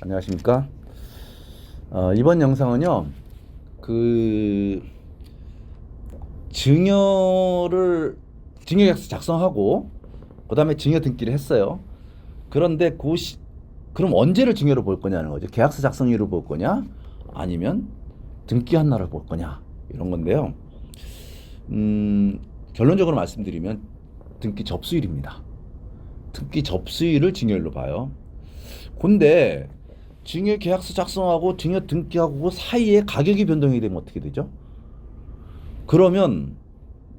안녕하십니까. 이번 영상은요, 증여계약서 작성하고, 그 다음에 증여 등기를 했어요. 그런데 그럼 언제를 증여로 볼 거냐는 거죠. 계약서 작성일을 볼 거냐, 아니면 등기한 날을 볼 거냐, 이런 건데요. 결론적으로 말씀드리면 등기 접수일입니다. 등기 접수일을 증여일로 봐요. 근데 증여 계약서 작성하고 증여 등기하고 그 사이에 가격이 변동이 되면 어떻게 되죠? 그러면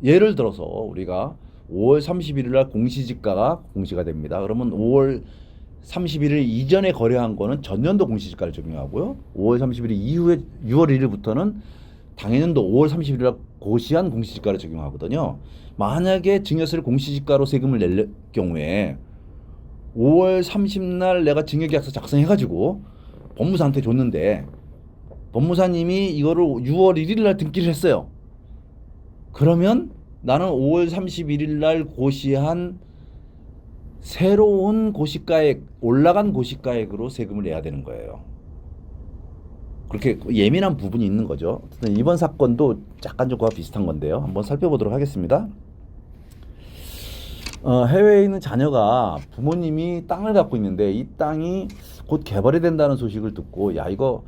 예를 들어서 우리가 5월 31일 날 공시지가가 공시가 됩니다. 그러면 5월 31일 이전에 거래한 거는 전년도 공시지가를 적용하고요. 5월 31일 이후에 6월 1일부터는 당해년도 5월 31일 날 고시한 공시지가를 적용하거든요. 만약에 증여세를 공시지가로 세금을 낼 경우에 5월 30날 내가 증여계약서 작성해가지고 법무사한테 줬는데 법무사님이 이거를 6월 1일 날 등기를 했어요. 그러면 나는 5월 31일 날 고시한 새로운 고시가액, 올라간 고시가액으로 세금을 내야 되는 거예요. 그렇게 예민한 부분이 있는 거죠. 이번 사건도 약간 좀 그와 비슷한 건데요. 한번 살펴보도록 하겠습니다. 해외에 있는 자녀가 부모님이 땅을 갖고 있는데 이 땅이 곧 개발이 된다는 소식을 듣고, 야, 이거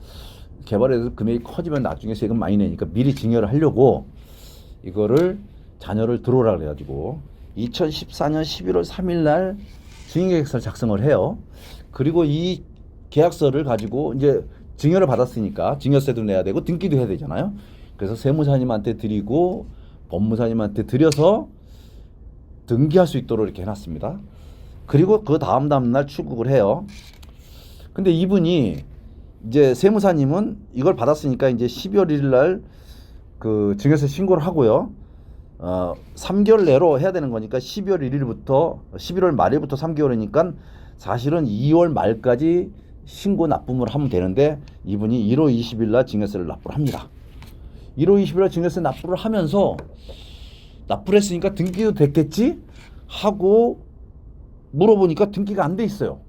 개발해서 금액이 커지면 나중에 세금 많이 내니까 미리 증여를 하려고 이거를 자녀를 들어오라 그래가지고 2014년 11월 3일 날 증여계약서를 작성을 해요. 그리고 이 계약서를 가지고 이제 증여를 받았으니까 증여세도 내야 되고 등기도 해야 되잖아요. 그래서 세무사님한테 드리고 법무사님한테 드려서 등기할 수 있도록 이렇게 해놨습니다. 그리고 그 다음 날 출국을 해요. 근데 이분이 이제 세무사님은 이걸 받았으니까 이제 12월 1일 날 그 증여세 신고를 하고요. 3개월 내로 해야 되는 거니까 12월 1일부터 11월 말일부터 3개월이니까 사실은 2월 말까지 신고 납부를 하면 되는데 이분이 1월 20일 날 증여세를 납부를 합니다. 1월 20일 날 증여세 납부를 하면서 납부를 했으니까 등기도 됐겠지 하고 물어보니까 등기가 안 돼 있어요.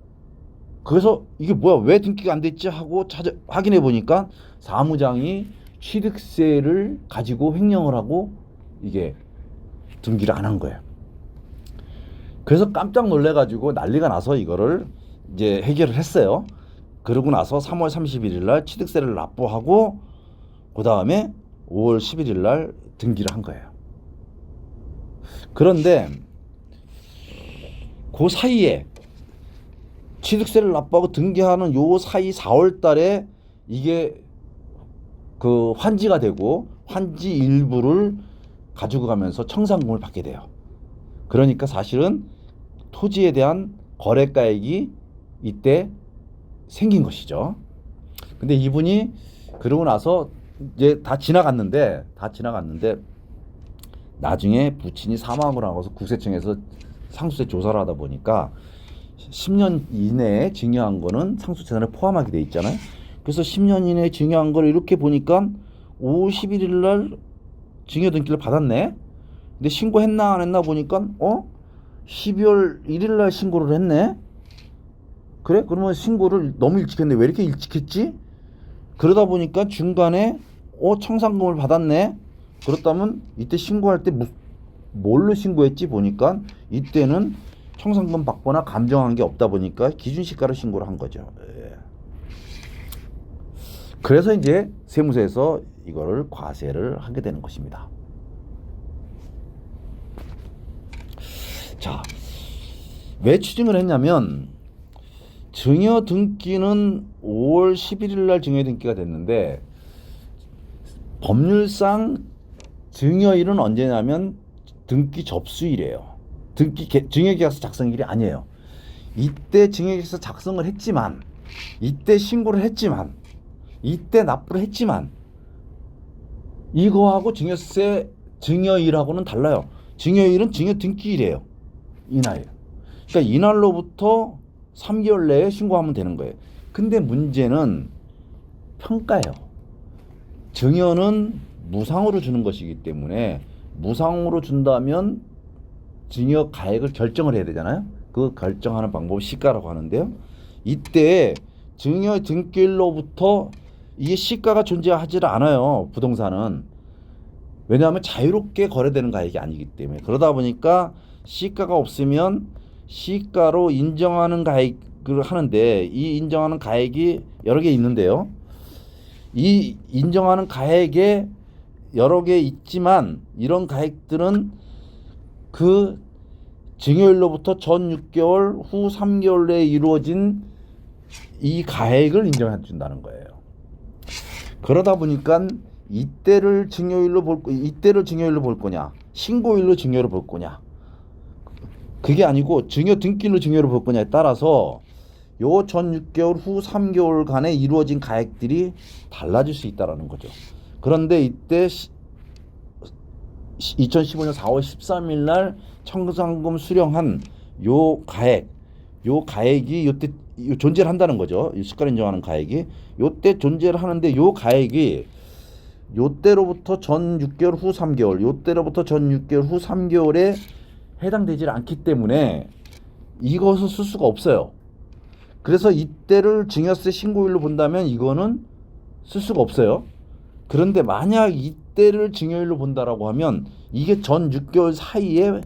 그래서 이게 뭐야, 왜 등기가 안 됐지 하고 확인해 보니까 사무장이 취득세를 가지고 횡령을 하고 이게 등기를 안 한 거예요. 그래서 깜짝 놀래 가지고 난리가 나서 이거를 이제 해결을 했어요. 그러고 나서 3월 31일 날 취득세를 납부하고 그 다음에 5월 11일 날 등기를 한 거예요. 그런데 그 사이에 취득세를 납부하고 등기하는 요 사이 4월 달에 이게 그 환지가 되고 환지 일부를 가지고 가면서 청산금을 받게 돼요. 그러니까 사실은 토지에 대한 거래가액이 이때 생긴 것이죠. 근데 이분이 그러고 나서 이제 다 지나갔는데 나중에 부친이 사망을 하고서 국세청에서 상수세 조사를 하다 보니까 10년 이내에 증여한 거는 상수재산에 포함하게 돼 있잖아요. 그래서 10년 이내에 증여한 걸 이렇게 보니까 5월 11일 날 증여 등기를 받았네. 근데 신고했나 안 했나 보니까 12월 1일 날 신고를 했네. 그래? 그러면 신고를 너무 일찍 했네. 왜 이렇게 일찍 했지? 그러다 보니까 중간에 청산금을 받았네. 그렇다면 이때 신고할 때 뭘로 신고했지 보니까 이때는 청산금 받거나 감정한 게 없다 보니까 기준시가로 신고를 한 거죠. 예. 그래서 이제 세무서에서 이거를 과세를 하게 되는 것입니다. 자, 왜 추징을 했냐면 증여 등기는 5월 11일 날 증여 등기가 됐는데 법률상 증여일은 언제냐면 등기 접수일이에요. 증여계약서 작성일이 아니에요. 이때 증여계약서 작성을 했지만, 이때 신고를 했지만, 이때 납부를 했지만 이거하고 증여세 증여일하고는 달라요. 증여일은 증여 등기일이에요. 이날이에요. 그러니까 이날로부터 3개월 내에 신고하면 되는 거예요. 근데 문제는 평가예요. 증여는 무상으로 주는 것이기 때문에 무상으로 준다면 증여 가액을 결정을 해야 되잖아요. 그 결정하는 방법을 시가라고 하는데요. 이때 증여 등기일로부터 이게 시가가 존재하지 않아요. 부동산은. 왜냐하면 자유롭게 거래되는 가액이 아니기 때문에. 그러다 보니까 시가가 없으면 시가로 인정하는 가액을 하는데, 이 인정하는 가액이 여러 개 있는데요. 이 인정하는 가액에 여러 개 있지만 이런 가액들은 그 증여일로부터 전 6개월 후 3개월 내에 이루어진 이 가액을 인정해 준다는 거예요. 그러다 보니까 이때를 증여일로 볼 거냐, 신고일로 증여를 볼 거냐, 그게 아니고 증여 등기일로 증여를 볼 거냐에 따라서 요 전 6개월 후 3개월간에 이루어진 가액들이 달라질 수 있다라는 거죠. 그런데 이때 2015년 4월 13일 날 청산금 수령한 요 가액이 요때 존재를 한다는 거죠. 이 시가를 인정하는 가액이 요때 존재를 하는데, 요 가액이 요때로부터 전 6개월 후 3개월, 요때로부터 전 6개월 후 3개월에 해당되지 않기 때문에 이것을 쓸 수가 없어요. 그래서 이때를 증여세 신고일로 본다면 이거는 쓸 수가 없어요. 그런데 만약 이때를 증여일로 본다라고 하면 이게 전 6개월 사이에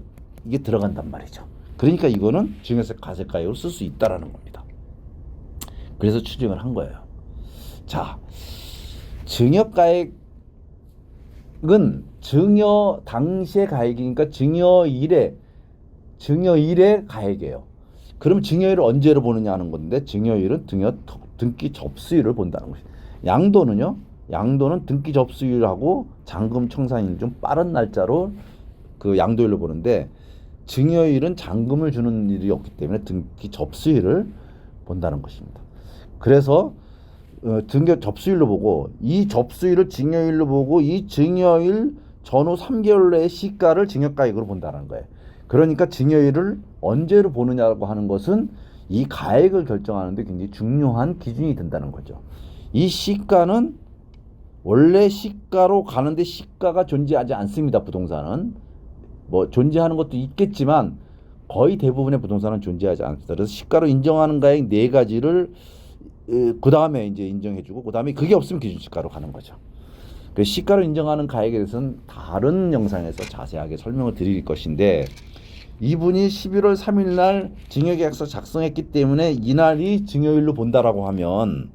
이게 들어간단 말이죠. 그러니까 이거는 증여세 과세가액으로 쓸 수 있다라는 겁니다. 그래서 추징을 한 거예요. 자, 증여가액은 증여 당시의 가액이니까 증여일의 가액이에요. 그럼 증여일을 언제로 보느냐 하는 건데, 증여일은 등기 접수일을 본다는 것이죠. 양도는 등기 접수일하고 잔금 청산일 좀 빠른 날짜로 그 양도일로 보는데, 증여일은 잔금을 주는 일이 없기 때문에 등기 접수일을 본다는 것입니다. 그래서 등기 접수일로 보고, 이 접수일을 증여일로 보고, 이 증여일 전후 3개월 내의 시가를 증여가액으로 본다는 거예요. 그러니까 증여일을 언제로 보느냐고 하는 것은 이 가액을 결정하는 데 굉장히 중요한 기준이 된다는 거죠. 이 시가는 원래 시가로 가는데 시가가 존재하지 않습니다. 부동산은 뭐 존재하는 것도 있겠지만 거의 대부분의 부동산은 존재하지 않습니다. 그래서 시가로 인정하는 가액 네 가지를 그 다음에 이제 인정해주고, 그 다음에 그게 없으면 기준시가로 가는 거죠. 그 시가로 인정하는 가액에 대해서는 다른 영상에서 자세하게 설명을 드릴 것인데, 이분이 11월 3일 날 증여계약서 작성했기 때문에 이날이 증여일로 본다라고 하면,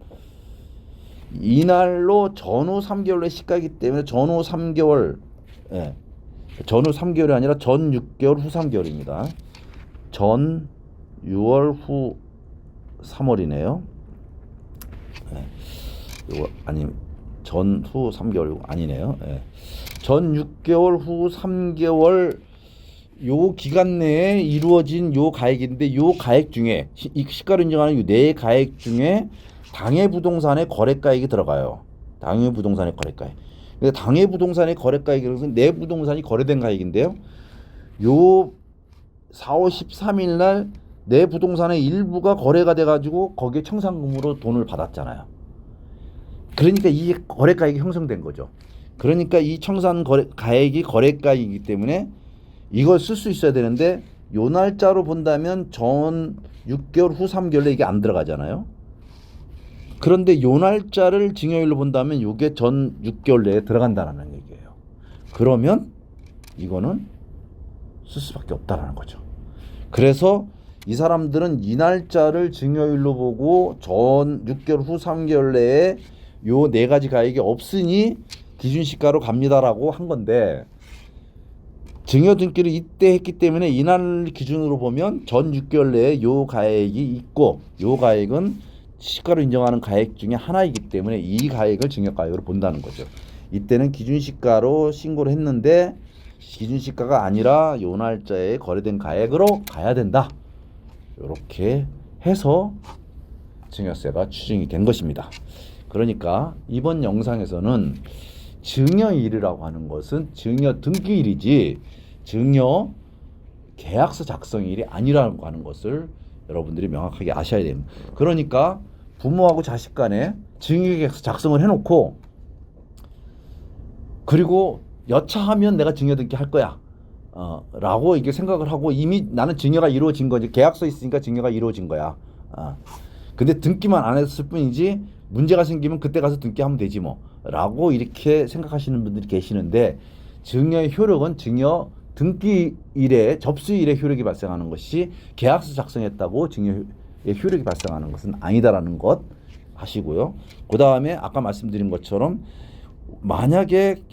이날로 전후 3개월의 시가이기 때문에 전후 3개월, 전후 3개월이 아니라 전 6개월 후 3개월입니다. 전 6월 후 3월이네요. 이거 아니, 전후 3개월 아니네요. 전 6개월 후 3개월 요 기간 내에 이루어진 요 가액인데, 요 가액 중에 이 시가로 인정하는 요 네 가액 중에 당해부동산의 거래가액이 들어가요. 당해부동산의 거래가액. 근데 당해부동산의 거래가액은 내 부동산이 거래된 가액인데요. 요 4월 13일 날 내 부동산의 일부가 거래가 돼가지고 거기에 청산금으로 돈을 받았잖아요. 그러니까 이 거래가액이 형성된 거죠. 그러니까 이 청산 가액이 거래가액이기 때문에 이걸 쓸 수 있어야 되는데, 요 날짜로 본다면 전 6개월 후 3개월에 이게 안 들어가잖아요. 그런데 요 날짜를 증여일로 본다면 이게 전 6개월 내에 들어간다는 얘기예요. 그러면 이거는 쓸 수밖에 없다라는 거죠. 그래서 이 사람들은 이 날짜를 증여일로 보고 전 6개월 후 3개월 내에 요 네 가지 가액이 없으니 기준시가로 갑니다라고 한 건데, 증여 등기를 이때 했기 때문에 이날 기준으로 보면 전 6개월 내에 요 가액이 있고, 요 가액은 시가로 인정하는 가액 중에 하나이기 때문에 이 가액을 증여가액으로 본다는 거죠. 이때는 기준시가로 신고를 했는데 기준시가가 아니라 요 날짜에 거래된 가액으로 가야 된다. 이렇게 해서 증여세가 추징이 된 것입니다. 그러니까 이번 영상에서는 증여일이라고 하는 것은 증여 등기일이지 증여 계약서 작성일이 아니라고 하는 것을 여러분들이 명확하게 아셔야 됩니다. 그러니까 부모하고 자식 간에 증여계약서 작성을 해놓고, 그리고 여차하면 내가 증여등기 할 거야 라고 이게 생각을 하고, 이미 나는 증여가 이루어진 거지, 계약서 있으니까 증여가 이루어진 거야. 근데 등기만 안 했을 뿐이지 문제가 생기면 그때 가서 등기하면 되지 뭐 라고 이렇게 생각하시는 분들이 계시는데, 증여의 효력은 증여 등기일에 접수일에 효력이 발생하는 것이 계약서 작성했다고 증여의 효력이 발생하는 것은 아니다라는 것 하시고요. 그 다음에 아까 말씀드린 것처럼 만약에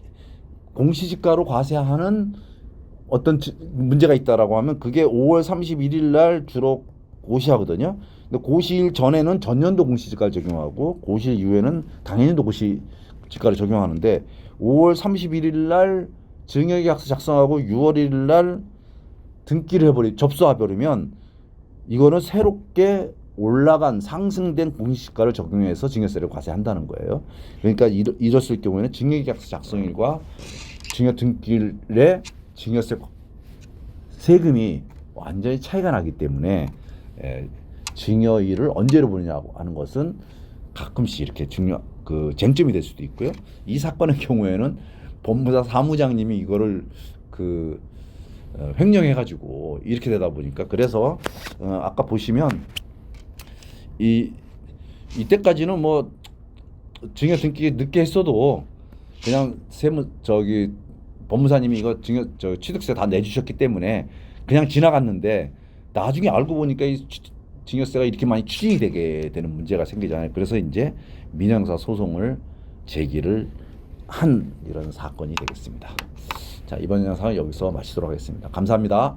공시지가로 과세하는 어떤 문제가 있다라고 하면 그게 5월 31일 날 주로 고시하거든요. 근데 고시일 전에는 전년도 공시지가를 적용하고 고시일 이후에는 당연히도 공시지가를 적용하는데, 5월 31일 날 증여계약서 작성하고 6월 1일 날 등기를 접수해버리면 이거는 새롭게 올라간 상승된 공시지가를 적용해서 증여세를 과세한다는 거예요. 그러니까 이랬을 경우에는 증여계약서 작성일과 증여 등기일에 증여세 세금이 완전히 차이가 나기 때문에 증여일을 언제로 보느냐고 하는 것은 가끔씩 이렇게 쟁점이 될 수도 있고요. 이 사건의 경우에는 법무사 사무장님이 이거를 횡령해가지고 이렇게 되다 보니까, 그래서 아까 보시면 이때까지는 뭐 증여 등기 늦게 했어도 그냥 법무사님이 이거 취득세 다 내주셨기 때문에 그냥 지나갔는데, 나중에 알고 보니까 이 증여세가 이렇게 많이 추징이 되게 되는 문제가 생기잖아요. 그래서 이제 민형사 소송을 제기를 한 이런 사건이 되겠습니다. 자, 이번 영상은 여기서 마치도록 하겠습니다. 감사합니다.